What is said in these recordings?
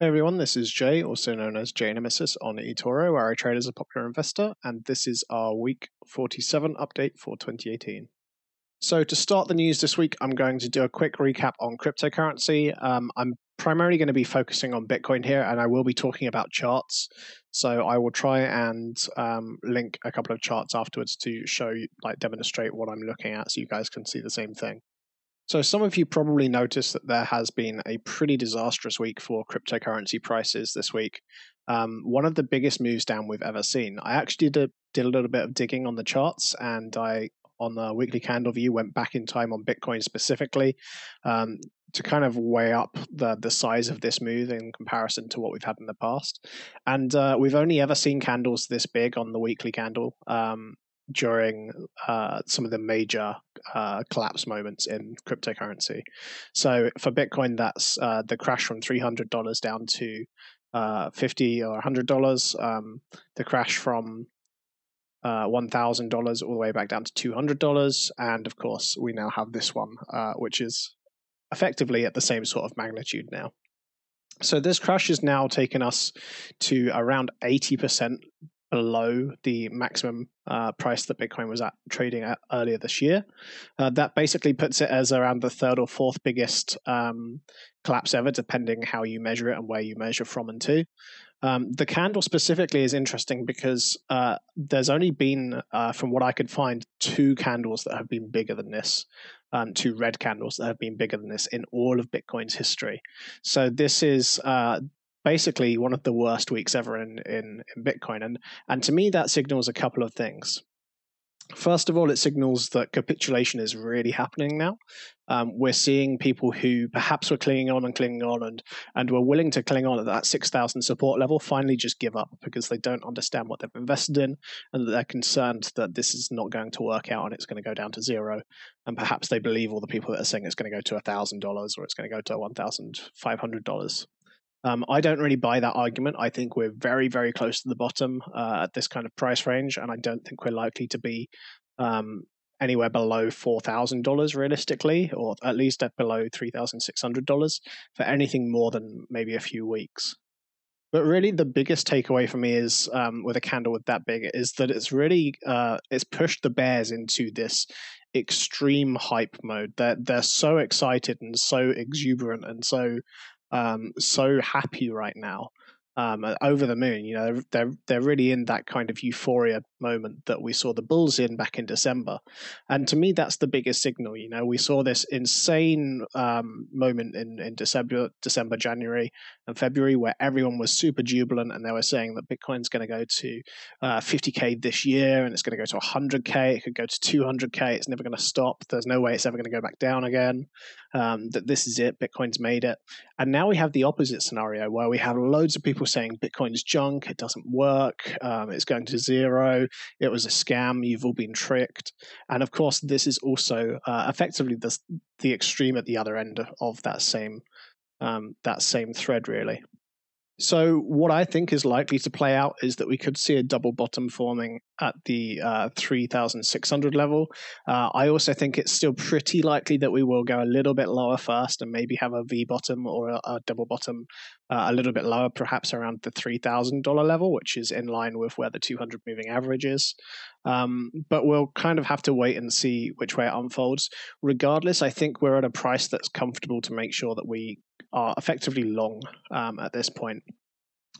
Hey everyone, this is Jay, also known as jaynemesis on eToro, where I trade as a popular investor, and this is our week 47 update for 2018. So to start the news this week, I'm going to do a quick recap on cryptocurrency. I'm primarily going to be focusing on Bitcoin here, and I will be talking about charts. So I will try and link a couple of charts afterwards to show you, demonstrate what I'm looking at so you guys can see the same thing. So some of you probably noticed that there has been a pretty disastrous week for cryptocurrency prices this week. One of the biggest moves down we've ever seen. I actually did a little bit of digging on the charts, and I, on the weekly candle view, went back in time on Bitcoin specifically to kind of weigh up the size of this move in comparison to what we've had in the past. And we've only ever seen candles this big on the weekly candle during some of the major collapse moments in cryptocurrency. So for Bitcoin, that's the crash from $300 down to $50 or $100, the crash from $1,000 all the way back down to $200, and of course we now have this one, which is effectively at the same sort of magnitude now. So this crash has now taken us to around 80% below the maximum price that Bitcoin was trading at earlier this year. That basically puts it as around the third or fourth biggest collapse ever, depending how you measure it and where you measure from and to. The candle specifically is interesting because there's only been, from what I could find, two candles that have been bigger than this, two red candles that have been bigger than this in all of Bitcoin's history. So this is basically one of the worst weeks ever in Bitcoin. And to me, that signals a couple of things. First of all, it signals that capitulation is really happening now. We're seeing people who perhaps were clinging on and were willing to cling on at that 6,000 support level finally just give up because they don't understand what they've invested in and that they're concerned that this is not going to work out and it's going to go down to zero. And perhaps they believe all the people that are saying it's going to go to $1,000 or it's going to go to $1,500. I don't really buy that argument. I think we're very, very close to the bottom at this kind of price range, and I don't think we're likely to be anywhere below $4,000 realistically, or at least at below $3,600 for anything more than maybe a few weeks. But really, the biggest takeaway for me is with a candle with that big is that it's really it's pushed the bears into this extreme hype mode. They're so excited and so exuberant and so happy right now, over the moon. You know, they're really in that kind of euphoria moment that we saw the bulls in back in December, and to me that's the biggest signal. You know, we saw this insane moment in December, January, and February where everyone was super jubilant and they were saying that Bitcoin's going to go to 50k this year and it's going to go to 100k. It could go to 200k. It's never going to stop. There's no way it's ever going to go back down again. That this is it. Bitcoin's made it. And now we have the opposite scenario where we have loads of people saying Bitcoin's junk, it doesn't work, it's going to zero, it was a scam, you've all been tricked. And of course, this is also effectively the extreme at the other end of that same thread, really. So what I think is likely to play out is that we could see a double bottom forming at the 3,600 level. I also think it's still pretty likely that we will go a little bit lower first and maybe have a V bottom or a double bottom a little bit lower, perhaps around the $3,000 level, which is in line with where the 200 moving average is. But we'll kind of have to wait and see which way it unfolds. Regardless, I think we're at a price that's comfortable to make sure that we are effectively long at this point.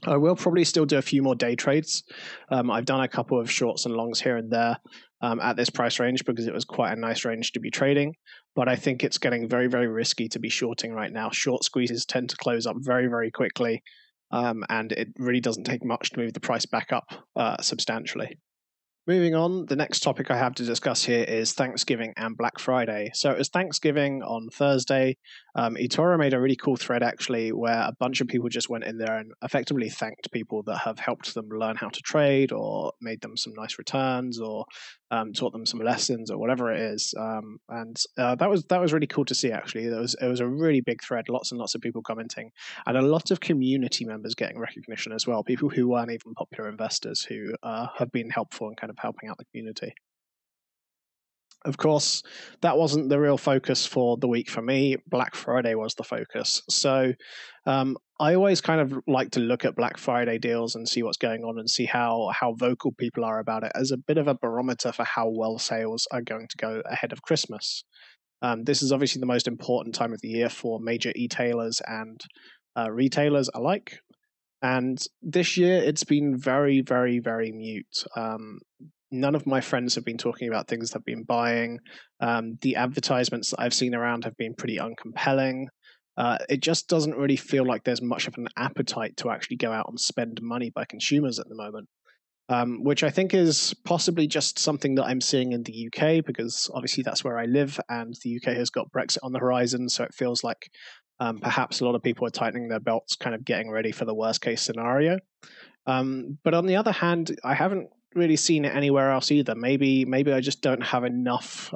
I will probably still do a few more day trades. I've done a couple of shorts and longs here and there at this price range because it was quite a nice range to be trading. But I think it's getting very, very risky to be shorting right now. Short squeezes tend to close up very, very quickly, and it really doesn't take much to move the price back up substantially. Moving on, the next topic I have to discuss here is Thanksgiving and Black Friday. So it was Thanksgiving on Thursday. eToro made a really cool thread, actually, where a bunch of people just went in there and effectively thanked people that have helped them learn how to trade or made them some nice returns or taught them some lessons or whatever it is. And that was really cool to see, actually. It was a really big thread, lots and lots of people commenting, and a lot of community members getting recognition as well, people who weren't even popular investors who have been helpful and kind of helping out the community. Of course, that wasn't the real focus for the week for me. Black Friday was the focus. So I always kind of like to look at Black Friday deals and see what's going on and see how vocal people are about it as a bit of a barometer for how well sales are going to go ahead of Christmas. This is obviously the most important time of the year for major e-tailers and retailers alike. And this year, it's been very, very, very mute. None of my friends have been talking about things they've been buying. The advertisements that I've seen around have been pretty uncompelling. It just doesn't really feel like there's much of an appetite to actually go out and spend money by consumers at the moment, which I think is possibly just something that I'm seeing in the UK, because obviously that's where I live, and the UK has got Brexit on the horizon, so it feels like perhaps a lot of people are tightening their belts, kind of getting ready for the worst case scenario. But on the other hand, I haven't really seen it anywhere else either. Maybe I just don't have enough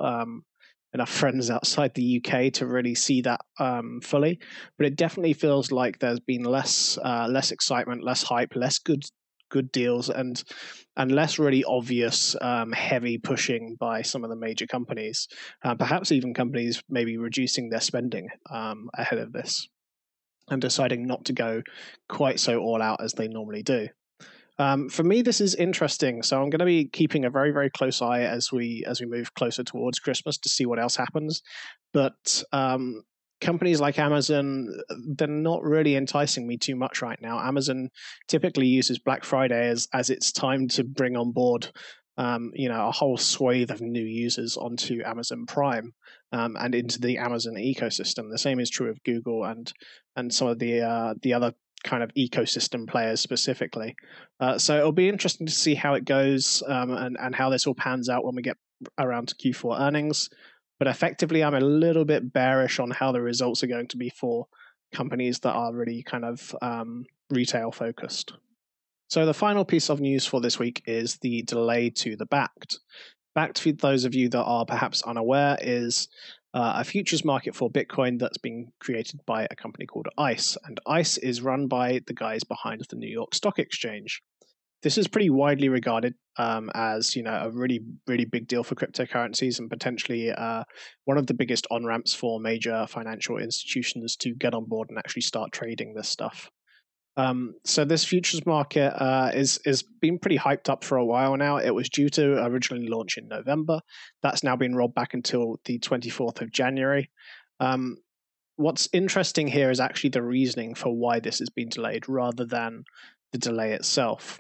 friends outside the UK to really see that fully. But it definitely feels like there's been less excitement, less hype, less good deals, and less really obvious heavy pushing by some of the major companies. Perhaps even companies maybe reducing their spending ahead of this and deciding not to go quite so all out as they normally do. For me, this is interesting. So I'm going to be keeping a very, very close eye as we move closer towards Christmas to see what else happens. But companies like Amazon, they're not really enticing me too much right now. Amazon typically uses Black Friday as its time to bring on board a whole swathe of new users onto Amazon Prime and into the Amazon ecosystem. The same is true of Google and some of the other kind of ecosystem players specifically. So it'll be interesting to see how it goes and how this all pans out when we get around to Q4 earnings. But effectively, I'm a little bit bearish on how the results are going to be for companies that are really kind of retail focused. So the final piece of news for this week is the delay to the Backed. Backed, for those of you that are perhaps unaware, is a futures market for Bitcoin that's been created by a company called ICE. And ICE is run by the guys behind the New York Stock Exchange. This is pretty widely regarded as a really, really big deal for cryptocurrencies and potentially one of the biggest on-ramps for major financial institutions to get on board and actually start trading this stuff. So this futures market is been pretty hyped up for a while now. It was due to originally launch in November. That's now been rolled back until the 24th of January. What's interesting here is actually the reasoning for why this has been delayed rather than the delay itself.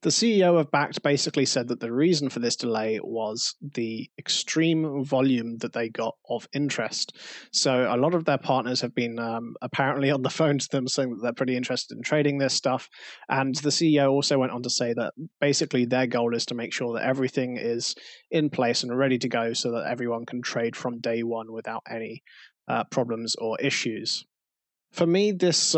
The CEO of Bakkt basically said that the reason for this delay was the extreme volume that they got of interest. So a lot of their partners have been apparently on the phone to them saying that they're pretty interested in trading this stuff. And the CEO also went on to say that basically their goal is to make sure that everything is in place and ready to go so that everyone can trade from day one without any problems or issues. For me, this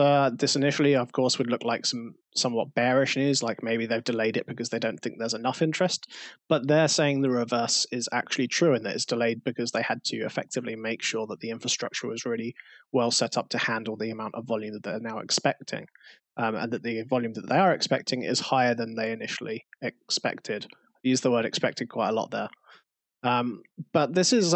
initially, of course, would look like some somewhat bearish news, like maybe they've delayed it because they don't think there's enough interest. But they're saying the reverse is actually true, and that it's delayed because they had to effectively make sure that the infrastructure was really well set up to handle the amount of volume that they're now expecting, and that the volume that they are expecting is higher than they initially expected. I use the word expected quite a lot there. But this is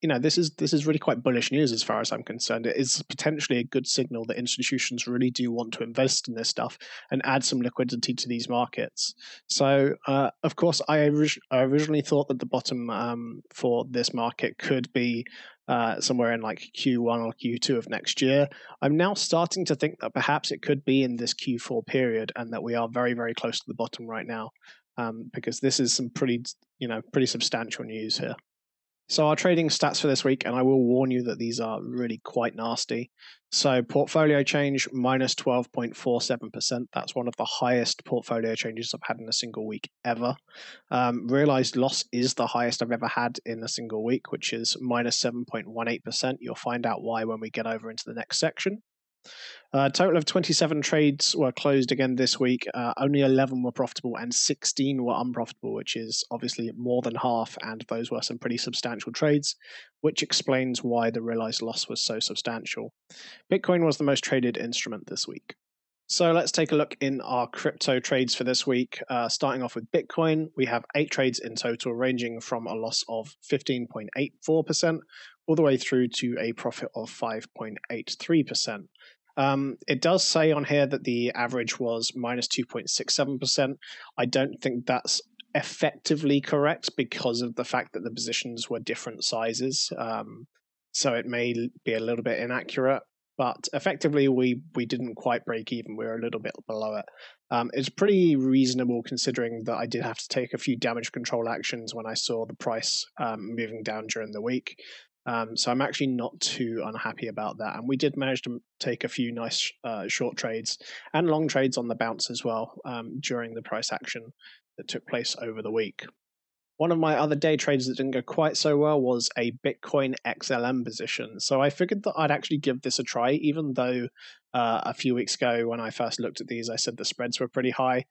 this is really quite bullish news as far as I'm concerned. It is potentially a good signal that institutions really do want to invest in this stuff and add some liquidity to these markets. So, of course, I originally thought that the bottom for this market could be somewhere in like Q1 or Q2 of next year. I'm now starting to think that perhaps it could be in this Q4 period, and that we are very, very close to the bottom right now, because this is some pretty substantial news here. So our trading stats for this week, and I will warn you that these are really quite nasty. So portfolio change minus 12.47%. That's one of the highest portfolio changes I've had in a single week ever. Realized loss is the highest I've ever had in a single week, which is minus 7.18%. You'll find out why when we get over into the next section. A total of 27 trades were closed again this week. Only 11 were profitable and 16 were unprofitable, which is obviously more than half, and those were some pretty substantial trades, which explains why the realized loss was so substantial. Bitcoin was the most traded instrument this week. So let's take a look in our crypto trades for this week. Starting off with Bitcoin, we have 8 trades in total, ranging from a loss of 15.84% all the way through to a profit of 5.83%. It does say on here that the average was minus 2.67%. I don't think that's effectively correct because of the fact that the positions were different sizes. So it may be a little bit inaccurate. But effectively, we didn't quite break even. We were a little bit below it. It's pretty reasonable considering that I did have to take a few damage control actions when I saw the price moving down during the week. So I'm actually not too unhappy about that. And we did manage to take a few nice short trades and long trades on the bounce as well during the price action that took place over the week. One of my other day trades that didn't go quite so well was a Bitcoin XLM position. So I figured that I'd actually give this a try, even though a few weeks ago when I first looked at these, I said the spreads were pretty high.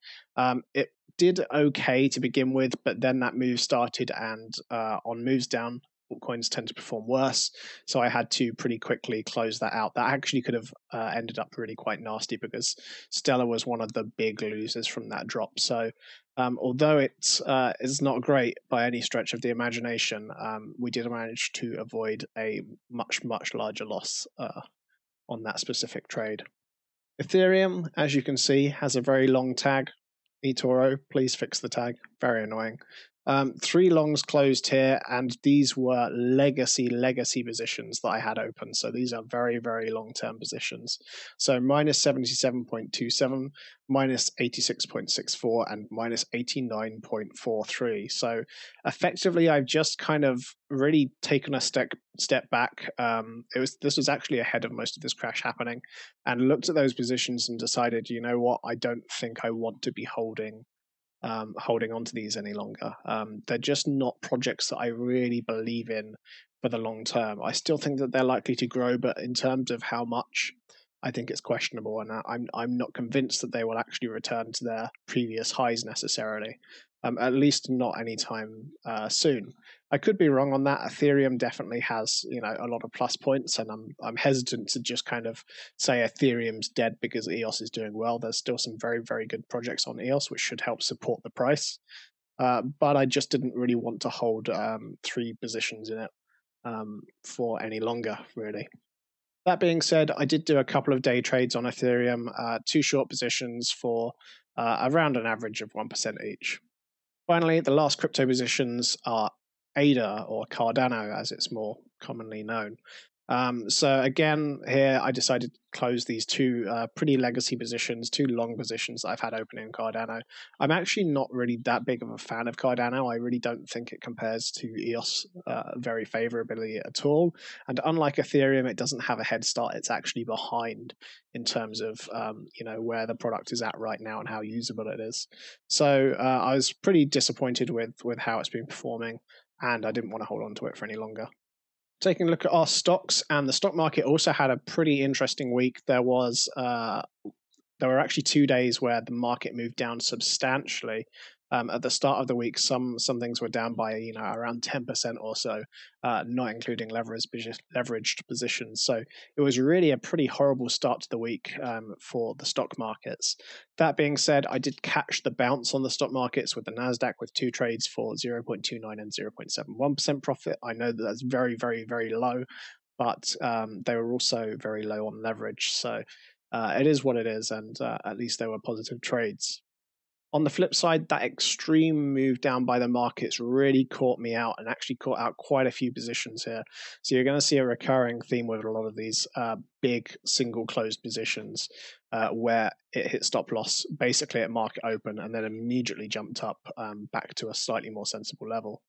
It did okay to begin with, but then that move started, and on moves down, altcoins tend to perform worse. So I had to pretty quickly close that out. That actually could have ended up really quite nasty because Stellar was one of the big losers from that drop. So although it is not great by any stretch of the imagination, we did manage to avoid a much, much larger loss on that specific trade. Ethereum, as you can see, has a very long tag. eToro, please fix the tag. Very annoying. 3 longs closed here, and these were legacy positions that I had open. So these are very, very long-term positions. So minus 77.27, minus 86.64, and minus 89.43. So effectively, I've just kind of really taken a step back. This was actually ahead of most of this crash happening, and looked at those positions and decided, you know what, I don't think I want to be holding on to these any longer. They're just not projects that I really believe in for the long term. I still think that they're likely to grow, but in terms of how much, I think it's questionable, and I'm not convinced that they will actually return to their previous highs necessarily. At least not anytime soon. I could be wrong on that. Ethereum definitely has, a lot of plus points, and I'm hesitant to just kind of say Ethereum's dead because EOS is doing well. There's still some very, very good projects on EOS which should help support the price. But I just didn't really want to hold 3 positions in it for any longer, really. That being said, I did do a couple of day trades on Ethereum, 2 short positions for around an average of 1% each. Finally, the last crypto positions are ADA, or Cardano as it's more commonly known. So again, here I decided to close these 2 pretty legacy positions, 2 long positions that I've had open in Cardano. I'm actually not really that big of a fan of Cardano. I really don't think it compares to EOS very favorably at all. And unlike Ethereum, it doesn't have a head start. It's actually behind in terms of where the product is at right now and how usable it is. So I was pretty disappointed with how it's been performing, and I didn't want to hold on to it for any longer. Taking a look at our stocks, and the stock market also had a pretty interesting week. There were actually 2 days where the market moved down substantially. At the start of the week, some things were down by around 10% or so, not including leveraged positions. So it was really a pretty horrible start to the week for the stock markets. That being said, I did catch the bounce on the stock markets with the Nasdaq with 2 trades for 0.29 and 0.71% profit. I know that that's very, very, very low, but they were also very low on leverage. So it is what it is, and at least they were positive trades. On the flip side, that extreme move down by the markets really caught me out, and actually caught out quite a few positions here. So you're going to see a recurring theme with a lot of these big single closed positions where it hit stop loss basically at market open and then immediately jumped up back to a slightly more sensible level.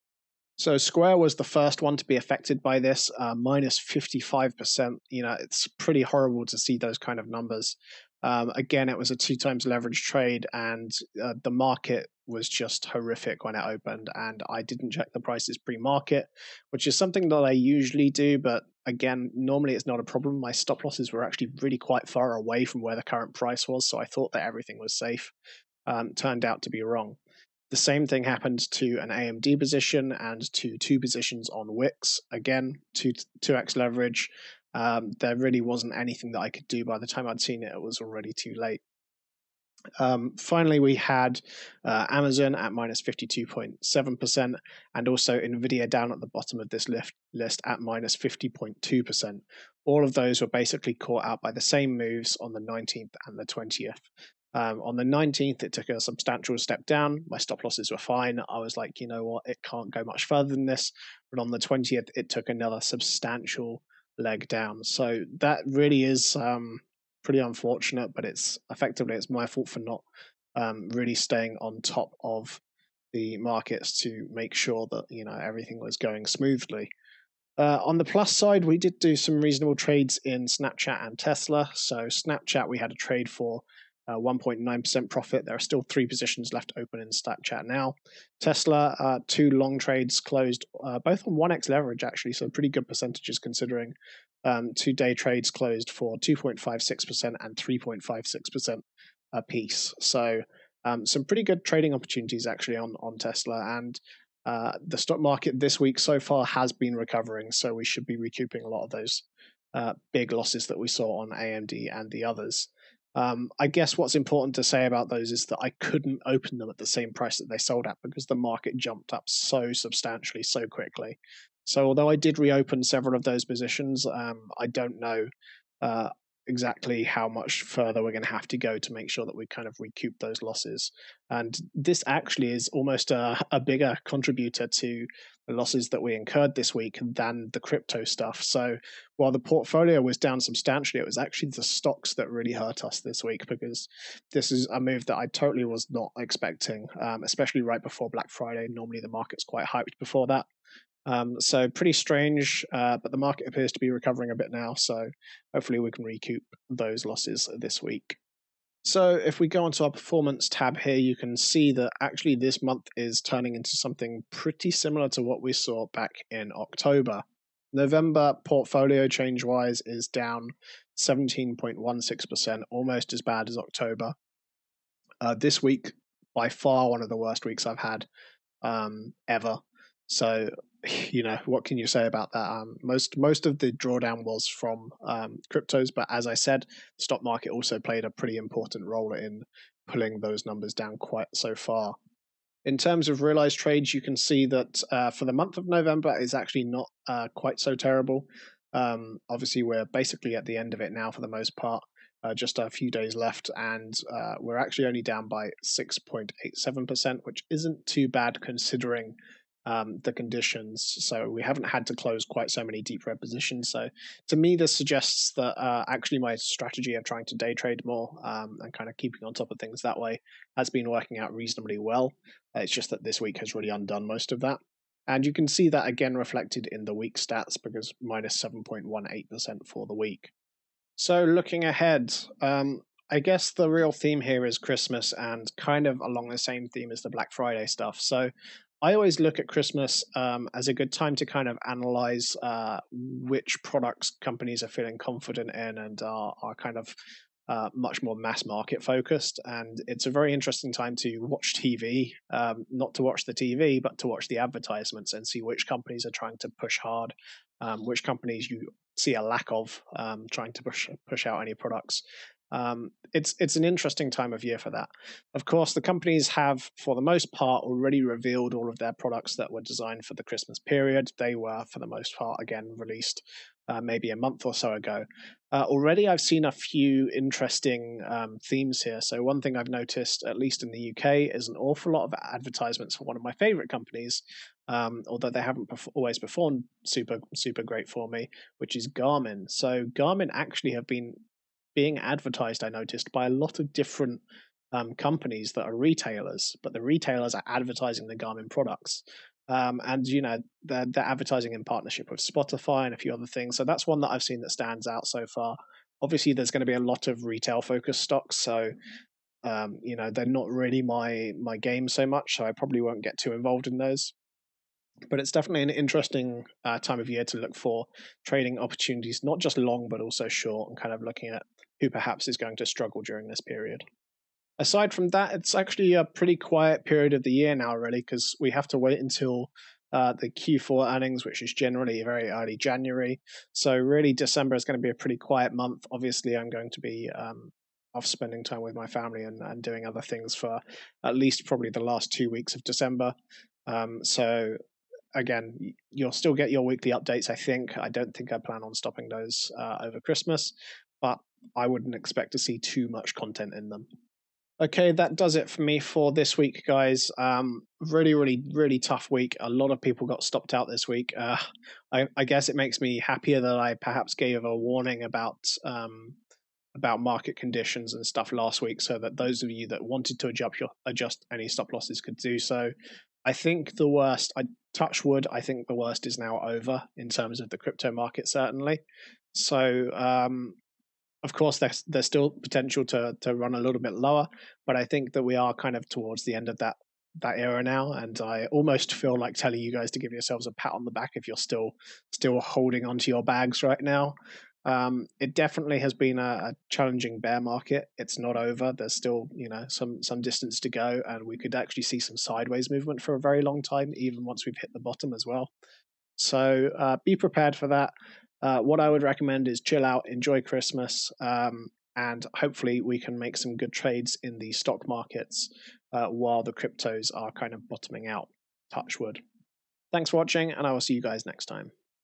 So Square was the first one to be affected by this, minus 55%. It's pretty horrible to see those kind of numbers. Again, it was a 2 times leverage trade, and the market was just horrific when it opened, and I didn't check the prices pre-market, which is something that I usually do, but again, normally it's not a problem. My stop losses were actually really quite far away from where the current price was, so I thought that everything was safe. Turned out to be wrong. The same thing happened to an AMD position and to 2 positions on Wix. Again, 2x leverage. There really wasn't anything that I could do. By the time I'd seen it, it was already too late. Finally, we had Amazon at minus 52.7%, and also Nvidia down at the bottom of this list at minus 50.2%. All of those were basically caught out by the same moves on the 19th and the 20th. On the 19th, it took a substantial step down. My stop losses were fine. I was like, you know what, it can't go much further than this. But on the 20th, it took another substantial leg down. So that really is pretty unfortunate, but it's my fault for not really staying on top of the markets to make sure that everything was going smoothly. On the plus side, we did do some reasonable trades in Snapchat and Tesla. So Snapchat, we had a trade for 1.9% profit. There are still 3 positions left open in Snapchat now. Tesla, 2 long trades closed, both on 1x leverage actually, so pretty good percentages considering. 2 day trades closed for 2.56% and 3.56% a piece. So some pretty good trading opportunities actually on Tesla, and the stock market this week so far has been recovering, so we should be recouping a lot of those big losses that we saw on AMD and the others. I guess what's important to say about those is that I couldn't open them at the same price that they sold at because the market jumped up so substantially so quickly. So although I did reopen several of those positions, I don't know exactly how much further we're going to have to go to make sure that we kind of recoup those losses. And this actually is almost a bigger contributor to the losses that we incurred this week than the crypto stuff. So while the portfolio was down substantially, it was actually the stocks that really hurt us this week, because this is a move that I totally was not expecting, especially right before Black Friday. Normally the market's quite hyped before that. So pretty strange, but the market appears to be recovering a bit now, so hopefully we can recoup those losses this week. So if we go onto our performance tab here, you can see that actually this month is turning into something pretty similar to what we saw back in October. November, portfolio change-wise, is down 17.16%, almost as bad as October. This week, by far one of the worst weeks I've had ever. So, what can you say about that? Most of the drawdown was from cryptos, but as I said, the stock market also played a pretty important role in pulling those numbers down quite so far. In terms of realized trades, you can see that for the month of November, it's actually not quite so terrible. Obviously, we're basically at the end of it now for the most part. Just a few days left, and we're actually only down by 6.87%, which isn't too bad considering the conditions. So we haven't had to close quite so many deep red positions. So to me, this suggests that actually my strategy of trying to day trade more and kind of keeping on top of things that way has been working out reasonably well. It's just that this week has really undone most of that. And you can see that again reflected in the week stats, because minus 7.18% for the week. So looking ahead, I guess the real theme here is Christmas, and kind of along the same theme as the Black Friday stuff. So I always look at Christmas as a good time to kind of analyze which products companies are feeling confident in and are kind of much more mass market focused. And it's a very interesting time to watch TV, not to watch the TV, but to watch the advertisements and see which companies are trying to push hard, which companies you see a lack of trying to push out any products. It's an interesting time of year for that. Of course, the companies have, for the most part, already revealed all of their products that were designed for the Christmas period. They were, for the most part, again, released maybe a month or so ago. Already, I've seen a few interesting themes here. So one thing I've noticed, at least in the UK, is an awful lot of advertisements for one of my favorite companies, although they haven't always performed super great for me, which is Garmin. So Garmin actually have been being advertised, I noticed, by a lot of different companies that are retailers, but the retailers are advertising the Garmin products. And they're advertising in partnership with Spotify and a few other things. So that's one that I've seen that stands out so far. Obviously, there's going to be a lot of retail focused stocks, so they're not really my game so much. So I probably won't get too involved in those. But it's definitely an interesting time of year to look for trading opportunities, not just long but also short, and kind of looking at who perhaps is going to struggle during this period. Aside from that, it's actually a pretty quiet period of the year now, really, because we have to wait until the Q4 earnings, which is generally very early January. So really, December is going to be a pretty quiet month. Obviously, I'm going to be off spending time with my family and doing other things for at least probably the last 2 weeks of December. So again, you'll still get your weekly updates, I think. I don't think I plan on stopping those over Christmas, but I wouldn't expect to see too much content in them. Okay, that does it for me for this week, guys. Really, really, really tough week. A lot of people got stopped out this week. I guess it makes me happier that I perhaps gave a warning about market conditions and stuff last week, so that those of you that wanted to adjust any stop losses could do so. I think the worst, I touch wood, I think the worst is now over in terms of the crypto market, certainly. So of course, there's still potential to run a little bit lower, but I think that we are kind of towards the end of that era now, and I almost feel like telling you guys to give yourselves a pat on the back if you're still holding onto your bags right now. It definitely has been a challenging bear market. It's not over. There's still some distance to go, and we could actually see some sideways movement for a very long time, even once we've hit the bottom as well. So be prepared for that. What I would recommend is chill out, enjoy Christmas, and hopefully we can make some good trades in the stock markets while the cryptos are kind of bottoming out. Touch wood. Thanks for watching, and I will see you guys next time.